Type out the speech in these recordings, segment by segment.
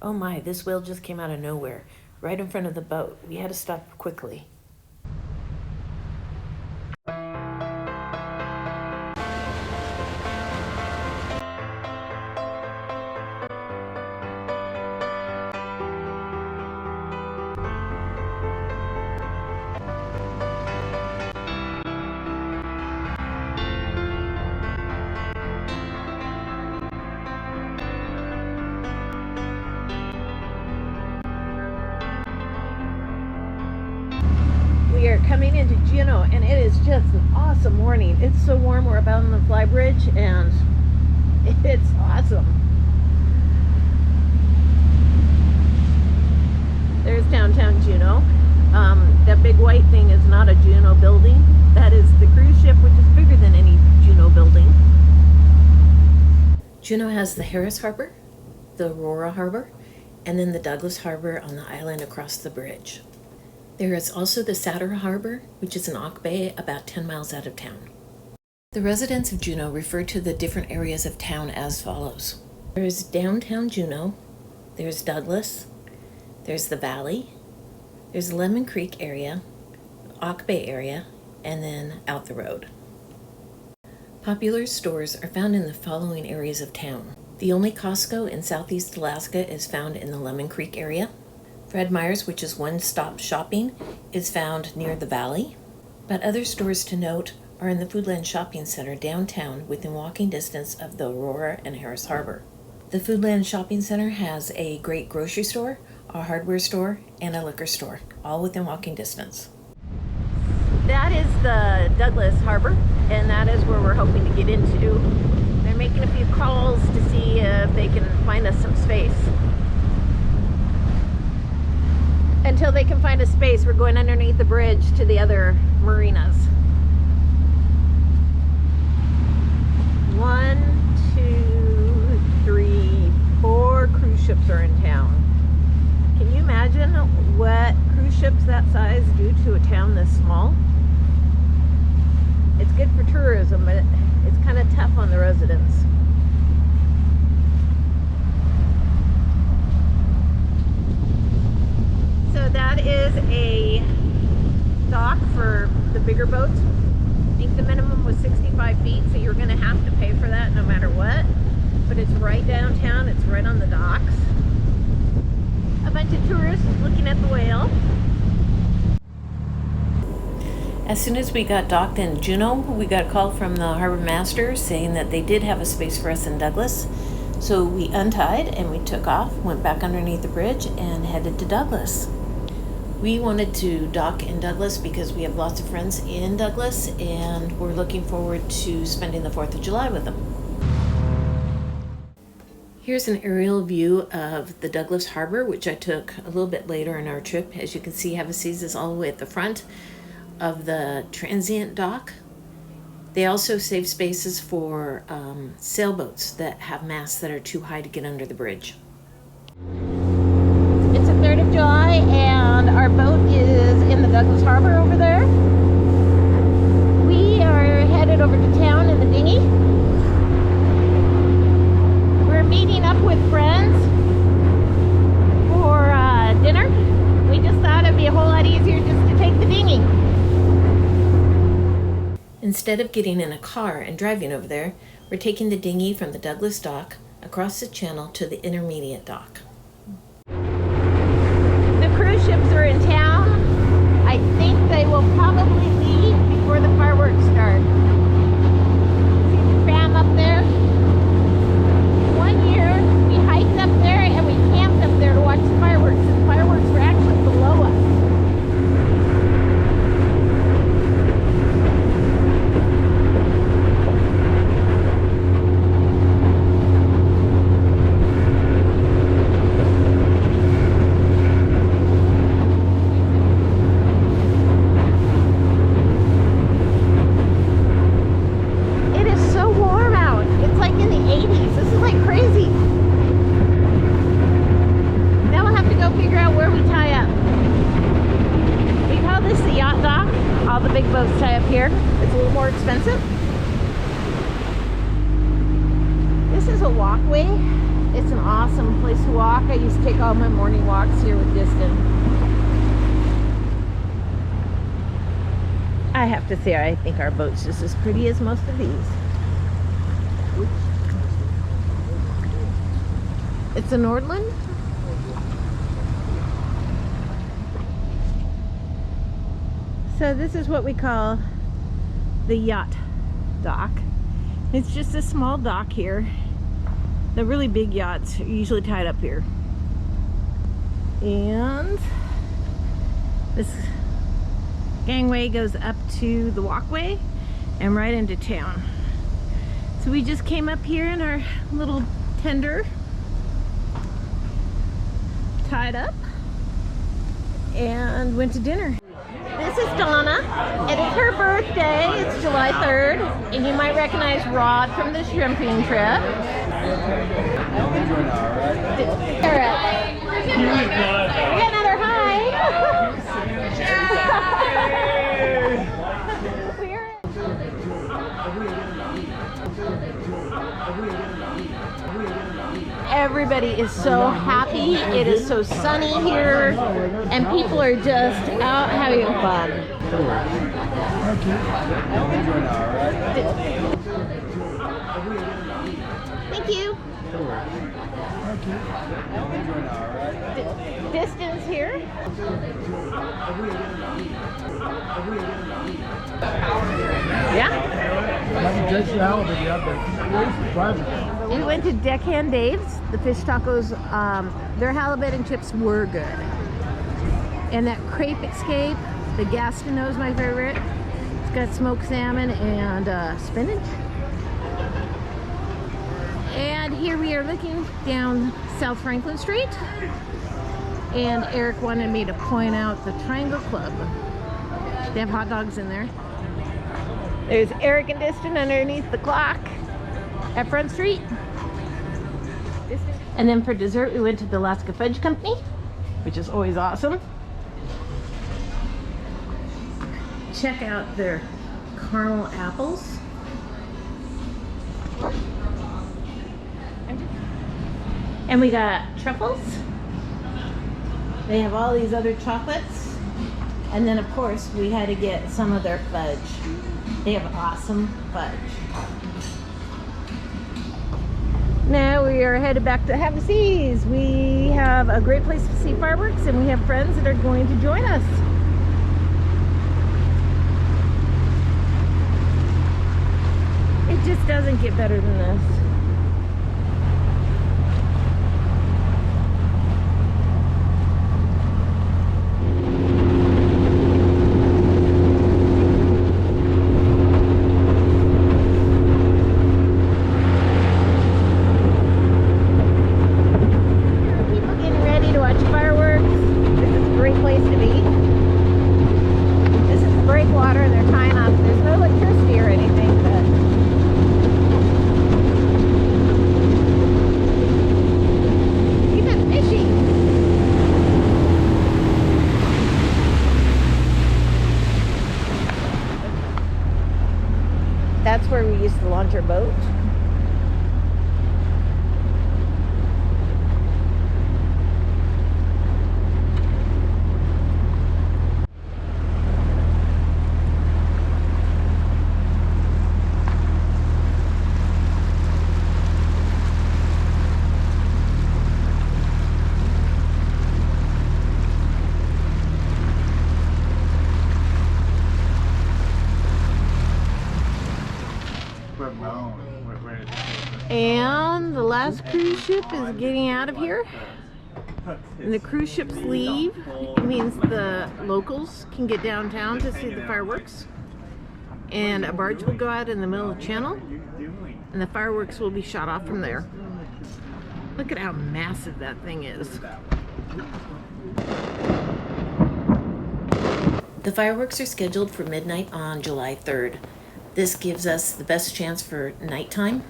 Oh my, this whale just came out of nowhere, right in front of the boat. We had to stop quickly. We are coming into Juneau, and it is just an awesome morning. It's so warm. We're about on the fly bridge, and it's awesome. There's downtown Juneau. That big white thing is not a Juneau building. That is the cruise ship, which is bigger than any Juneau building. Juneau has the Harris Harbor, the Aurora Harbor, and then the Douglas Harbor on the island across the bridge. There is also the Satyr Harbor, which is in Auk Bay, about 10 miles out of town. The residents of Juneau refer to the different areas of town as follows. There is downtown Juneau, there's Douglas, there's the Valley, there's the Lemon Creek area, Auk Bay area, and then out the road. Popular stores are found in the following areas of town. The only Costco in Southeast Alaska is found in the Lemon Creek area. Fred Meyer's, which is one-stop shopping, is found near the Valley. But other stores to note are in the Foodland Shopping Center downtown within walking distance of the Aurora and Harris Harbor. The Foodland Shopping Center has a great grocery store, a hardware store, and a liquor store, all within walking distance. That is the Douglas Harbor, and that is where we're hoping to get into. They're making a few calls to see if they can find us some space. Until they can find a space, we're going underneath the bridge to the other marinas. 1, 2, 3, 4 cruise ships are in town. Can you imagine what cruise ships that size do to a town this small? It's good for tourism, but it's kind of tough on the residents. So that is a dock for the bigger boats. I think the minimum was 65 feet, so you're going to have to pay for that no matter what. But it's right downtown, it's right on the docks. A bunch of tourists looking at the whale. As soon as we got docked in Juneau, we got a call from the harbor master saying that they did have a space for us in Douglas. So we untied and we took off, went back underneath the bridge, and headed to Douglas. We wanted to dock in Douglas because we have lots of friends in Douglas, and we're looking forward to spending the 4th of July with them. Here's an aerial view of the Douglas Harbor, which I took a little bit later in our trip. As you can see, Havaseas is all the way at the front of the transient dock. They also save spaces for sailboats that have masts that are too high to get under the bridge. It's the 3rd of July, and our boat is in the Douglas Harbor over there. We are headed over to town in the dinghy. We're meeting up with friends for dinner. We just thought it'd be a whole lot easier just to take the dinghy. Instead of getting in a car and driving over there, we're taking the dinghy from the Douglas dock across the channel to the intermediate dock. The cruise ships are in town. I think they will probably leave before the fireworks start. See the tram up there? One year we hiked up there and we camped up there to watch the fireworks, and the fireworks were actually below us. Boats tie up here. It's a little more expensive. This is a walkway. It's an awesome place to walk. walk. I used to take all my morning walks here with Distin. I have to say, I think our boat's just as pretty as most of these. It's a Nordhavn. So this is what we call the yacht dock. It's just a small dock here. The really big yachts are usually tied up here. And this gangway goes up to the walkway and right into town. So we just came up here in our little tender, tied up, and went to dinner. This is Donna. It is her birthday. It's July 3rd, and you might recognize Rod from the shrimping trip. Alright. We got another hi. Everybody is so happy. It is so sunny here, and people are just out having fun. Thank you. Distance here. Yeah. We went to Deckhand Dave's. The fish tacos, their halibut and chips were good. And that crepe escape, the Gastineau is my favorite. It's got smoked salmon and spinach. And here we are looking down South Franklin Street. And Eric wanted me to point out the Triangle Club. They have hot dogs in there. There's Eric and Distin underneath the clock at Front Street. And then for dessert, we went to the Alaska Fudge Company, which is always awesome. Check out their caramel apples. And we got truffles. They have all these other chocolates. And then, of course, we had to get some of their fudge. They have awesome fudge. Now we are headed back to Havaseas. We have a great place to see fireworks, and we have friends that are going to join us. It just doesn't get better than this. That's where we used to launch our boat. And the last cruise ship is getting out of here. When the cruise ships leave, it means the locals can get downtown to see the fireworks. And a barge will go out in the middle of the channel, and the fireworks will be shot off from there. Look at how massive that thing is. The fireworks are scheduled for midnight on July 3rd. This gives us the best chance for nighttime.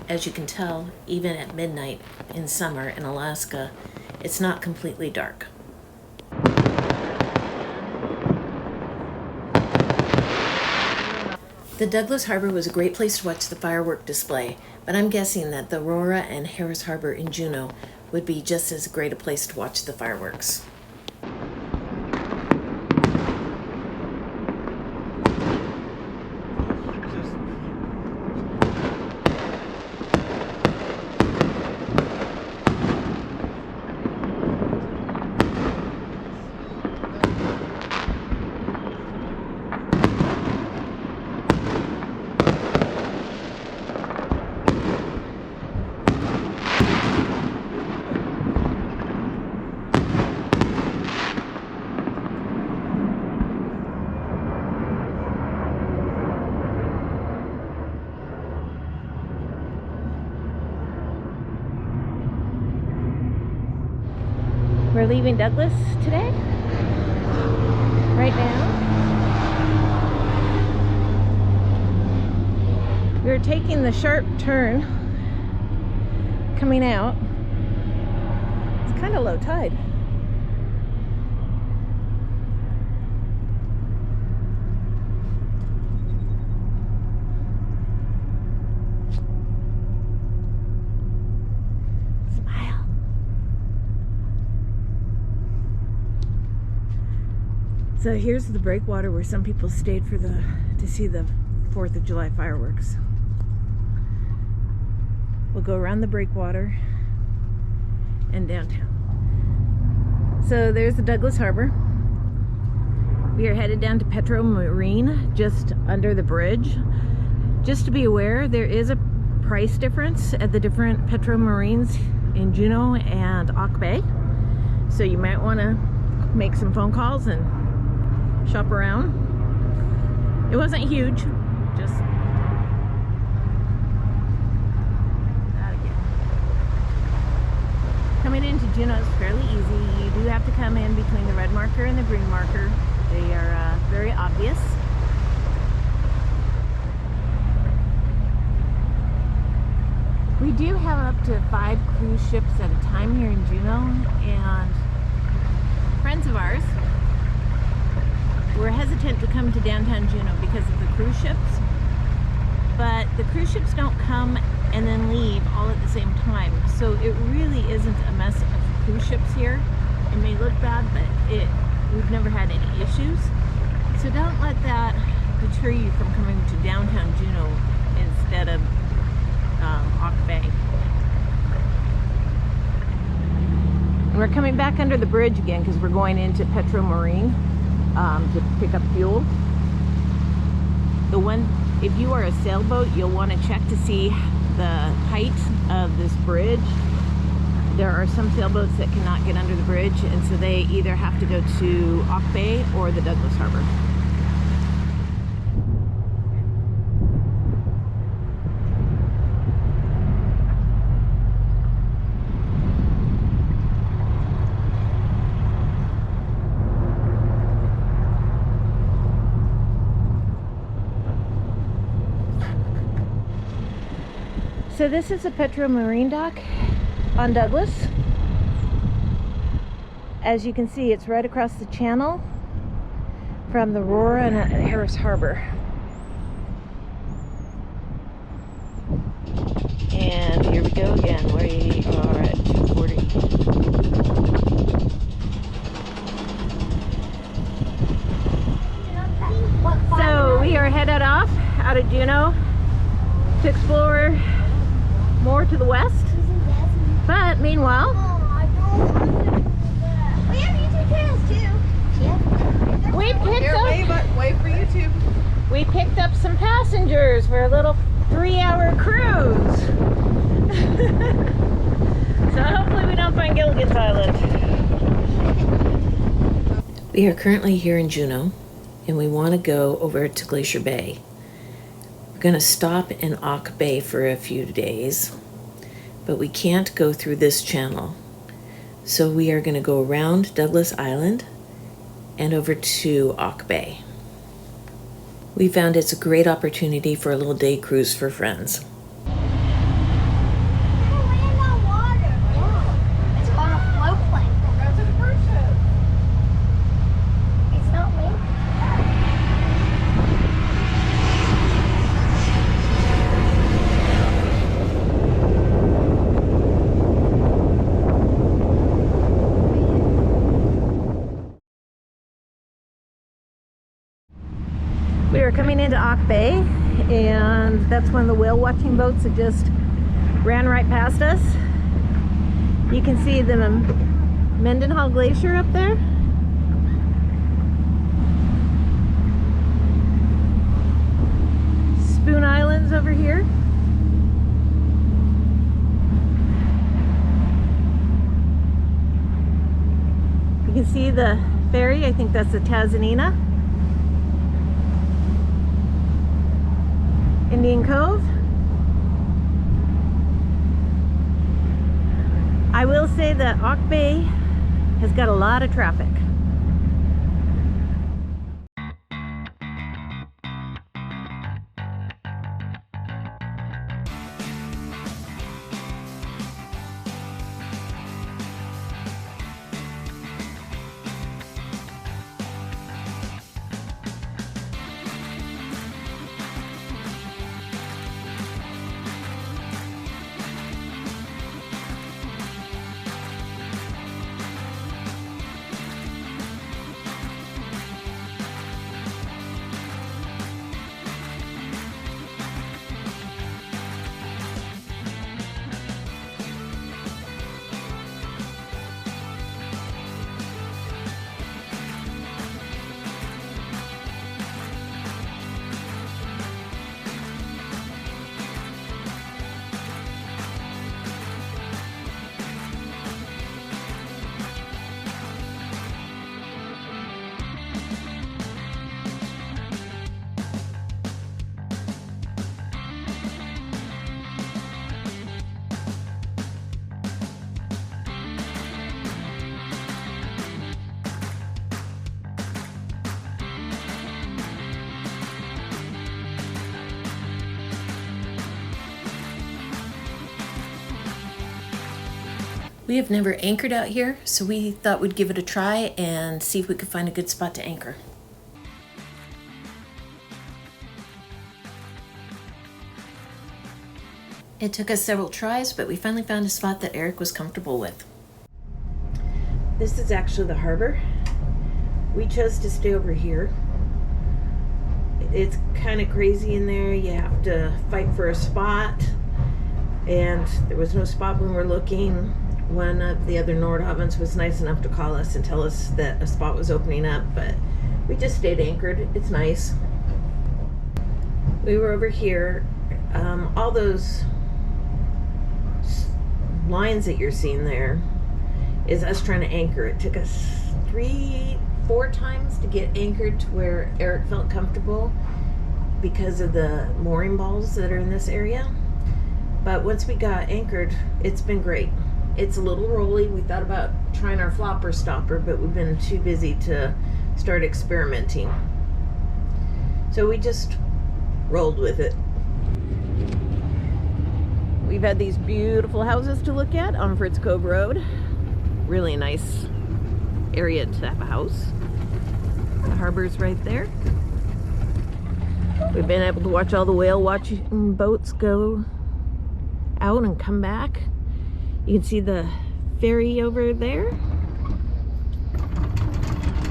As you can tell, even at midnight in summer in Alaska, it's not completely dark. The Douglas Harbor was a great place to watch the firework display, but I'm guessing that the Aurora and Harris Harbor in Juneau would be just as great a place to watch the fireworks. We're leaving Douglas today, right now. We're taking the sharp turn coming out. It's kind of low tide. So here's the breakwater where some people stayed to see the 4th of July fireworks. We'll go around the breakwater and downtown. So there's the Douglas Harbor. We are headed down to Petro Marine, just under the bridge. Just to be aware, there is a price difference at the different Petro Marines in Juneau and Auk Bay. So you might want to make some phone calls and shop around. It wasn't huge, just that again. Coming into Juneau is fairly easy. You do have to come in between the red marker and the green marker. They are very obvious. We do have up to 5 cruise ships at a time here in Juneau, and friends of ours were hesitant to come to downtown Juneau because of the cruise ships, but the cruise ships don't come and then leave all at the same time, so it really isn't a mess of cruise ships here. It may look bad, but we've never had any issues, so don't let that deter you from coming to downtown Juneau instead of Auk Bay. And we're coming back under the bridge again because we're going into Petro Marine to pick up fuel. If you are a sailboat, you'll want to check to see the height of this bridge. There are some sailboats that cannot get under the bridge, and so they either have to go to Auk Bay or the Douglas Harbor. So this is a Petro Marine dock on Douglas. As you can see, it's right across the channel from the Aurora and Harris Harbor. And here we go again. We are at 240. So we are headed off out of Juneau to explore more to the west, but meanwhile we have YouTube channels too. Yeah. Wait for YouTube. We picked up some passengers for a little 3-hour cruise. So hopefully we don't find Gilligan's Island. We are currently here in Juneau, and we want to go over to Glacier Bay. We're going to stop in Auk Bay for a few days, but we can't go through this channel. So we are going to go around Douglas Island and over to Auk Bay. We found it's a great opportunity for a little day cruise for friends. Land on water. Yeah. It's on a float plane. Go to the cruise ship. It's not me. coming into Auk Bay, and that's one of the whale watching boats that just ran right past us. You can see the Mendenhall Glacier up there. Spoon Island's over here. You can see the ferry. I think that's the Tazanina. Indian Cove. I will say that Auk Bay has got a lot of traffic. We have never anchored out here, so we thought we'd give it a try and see if we could find a good spot to anchor. It took us several tries, but we finally found a spot that Eric was comfortable with. This is actually the harbor. We chose to stay over here. It's kind of crazy in there. You have to fight for a spot, and there was no spot when we're looking. One of the other Nordhavns was nice enough to call us and tell us that a spot was opening up, but we just stayed anchored. It's nice. We were over here. All those lines that you're seeing there is us trying to anchor. It took us 3-4 times to get anchored to where Eric felt comfortable because of the mooring balls that are in this area. But once we got anchored, it's been great. It's a little rolly. We thought about trying our flopper stopper, but we've been too busy to start experimenting. So we just rolled with it. We've had these beautiful houses to look at on Fritz Cove Road. Really nice area to have a house. The harbor's right there. We've been able to watch all the whale watching boats go out and come back. You can see the ferry over there.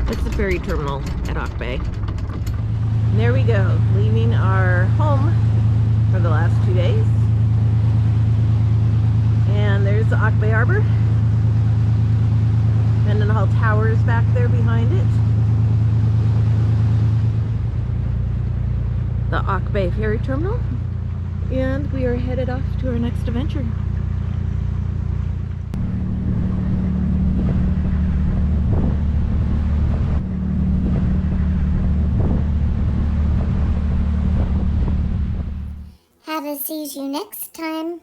That's the ferry terminal at Auk Bay. And there we go, leaving our home for the last 2 days. And there's the Auk Bay Harbor. Mendenhall Tower is back there behind it. The Auk Bay Ferry Terminal. And we are headed off to our next adventure. Havaseas you next time.